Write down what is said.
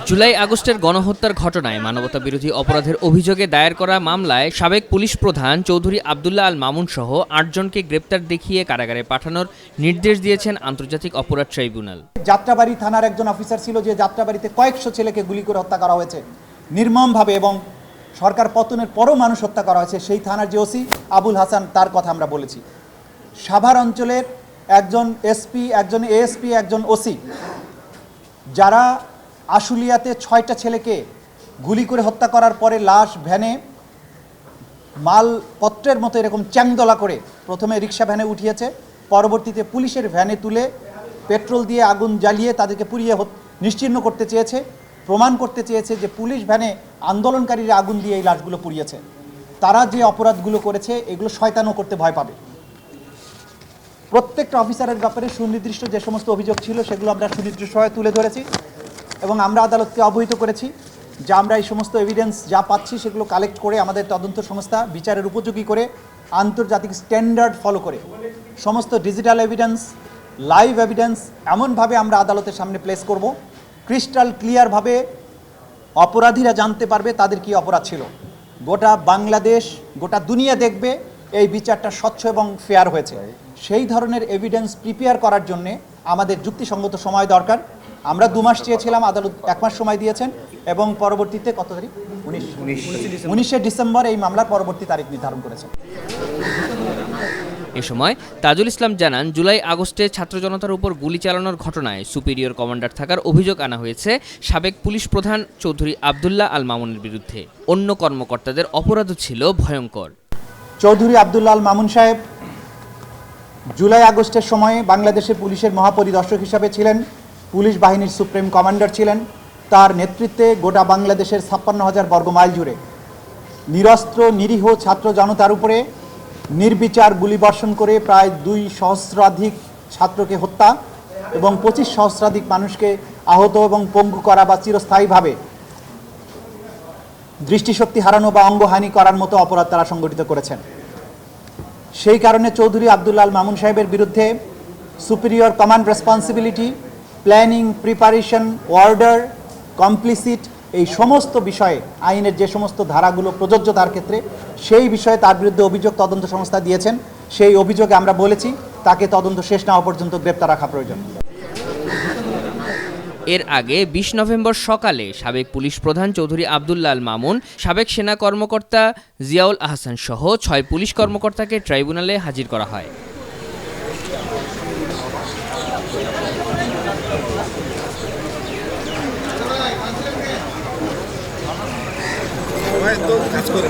জুলাই আগস্টের গণহত্যার ঘটনায় মানবতাবিরোধী অপরাধের অভিযোগে দায়ের করা মামলায় সাবেক পুলিশ প্রধান চৌধুরী আবদুল্লাহ আল মামুন সহ ৮ জনকে গ্রেপ্তার দেখিয়ে কারাগারে পাঠানোর নির্দেশ দিয়েছেন আন্তর্জাতিক অপরাধ ট্রাইব্যুনাল। যাত্রাবাড়ি থানার একজন অফিসার ছিল যে যাত্রাবাড়িতে কয়েকশো ছেলেকে গুলি করে হত্যা করা হয়েছে নির্মমভাবে, এবং সরকার পতনের পরও মানুষ হত্যা করা হয়েছে। সেই থানার যে ওসি আবুল হাসান, তার কথা আমরা বলেছি। সাভার অঞ্চলের একজন এসপি, একজন এএসপি, একজন ওসি, যারা আশুলিয়াতে 6টা ছেলেকে গুলি করে হত্যা করার পরে লাশ ভ্যানে মালপত্রের মতো এরকম চ্যাংদোলা করে প্রথমে রিক্সা ভ্যানে উঠিয়েছে, পরবর্তীতে পুলিশের ভ্যানে তুলে পেট্রোল দিয়ে আগুন জ্বালিয়ে তাদেরকে পুড়িয়ে নিশ্চিহ্ন করতে চেয়েছে, প্রমাণ করতে চেয়েছে যে পুলিশ ভ্যানে আন্দোলনকারীরা আগুন দিয়ে এই লাশগুলো পুড়িয়েছে। তারা যে অপরাধগুলো করেছে এগুলো শয়তানও করতে ভয় পাবে। প্রত্যেকটা অফিসারের ব্যাপারে সুনির্দিষ্ট যে সমস্ত অভিযোগ ছিল সেগুলো আমরা সুনির্দিষ্টভাবে তুলে ধরেছি এবং আমরা আদালতকে অবহিত করেছি যে আমরা এই সমস্ত এভিডেন্স যা পাচ্ছি সেগুলো কালেক্ট করে আমাদের তদন্ত সংস্থা বিচারের উপযোগী করে আন্তর্জাতিক স্ট্যান্ডার্ড ফলো করে সমস্ত ডিজিটাল এভিডেন্স, লাইভ এভিডেন্স এমনভাবে আমরা আদালতের সামনে প্লেস করব ক্রিস্টাল ক্লিয়ারভাবে অপরাধীরা জানতে পারবে তাদের কি অপরাধ ছিল। গোটা বাংলাদেশ, গোটা দুনিয়া দেখবে এই বিচারটা স্বচ্ছ এবং ফেয়ার হয়েছে। সেই ধরনের এভিডেন্স প্রিপেয়ার করার জন্য আমাদের যুক্তিসঙ্গত সময় দরকার। আমরা 2 মাস চেয়েছিলাম, আদালত 1 মাস সময় দিয়েছেন এবং পরবর্তীতে কত তারিখ 19শে ডিসেম্বর এই মামলার পরবর্তী তারিখ নির্ধারণ করেছেন। এ সময় তাজুল ইসলাম জানান, জুলাই আগস্টে ছাত্র জনতার উপর গুলি চালানোর ঘটনায় সুপিরিয়র কমান্ডার থাকার অভিযোগ আনা হয়েছে সাবেক পুলিশ প্রধান চৌধুরী আবদুল্লাহ আল মামুনের বিরুদ্ধে। অন্য কর্মকর্তাদের অপরাধও ছিল ভয়ঙ্কর। চৌধুরী আবদুল্লাহ আল মামুন সাহেব জুলাই আগস্টের সময়ে বাংলাদেশের পুলিশের মহাপরিদর্শক হিসাবে ছিলেন, পুলিশ বাহিনীর সুপ্রিম কমান্ডার ছিলেন। তার নেতৃত্বে গোটা বাংলাদেশের 56,000 বর্গমাইল জুড়ে নিরস্ত্র নিরীহ ছাত্র জনতার উপরে নির্বিচার গুলিবর্ষণ করে প্রায় 2 সহস্রাধিক ছাত্রকে হত্যা এবং 25 সহস্রাধিক মানুষকে আহত এবং পঙ্গু করা বা চিরস্থায়ীভাবে দৃষ্টিশক্তি হারানো বা অঙ্গহানি করার মতো অপরাধ তারা সংগঠিত করেছেন। সেই কারণে চৌধুরী আবদুল্লাহ আল মামুন সাহেবের বিরুদ্ধে superior command responsibility, planning, preparation, order, complicit এই সমস্ত বিষয়ে আইনের যে সমস্ত ধারাগুলো প্রযোজ্য তার ক্ষেত্রে সেই বিষয়ে তার বিরুদ্ধে অভিযোগ তদন্ত সংস্থা দিয়েছেন। সেই অভিযোগে আমরা বলেছি তাকে তদন্ত শেষ না হওয়া পর্যন্ত গ্রেপ্তার রাখা প্রয়োজন। এর আগে 20 নভেম্বর সকালে সাবেক পুলিশ প্রধান চৌধুরী আবদুল্লাহ আল মামুন, সাবেক সেনা কর্মকর্তা জিয়াউল আহসান সহ 6 পুলিশ কর্মকর্তাকে ট্রাইব্যুনালে হাজির করা হয়। কাজ করে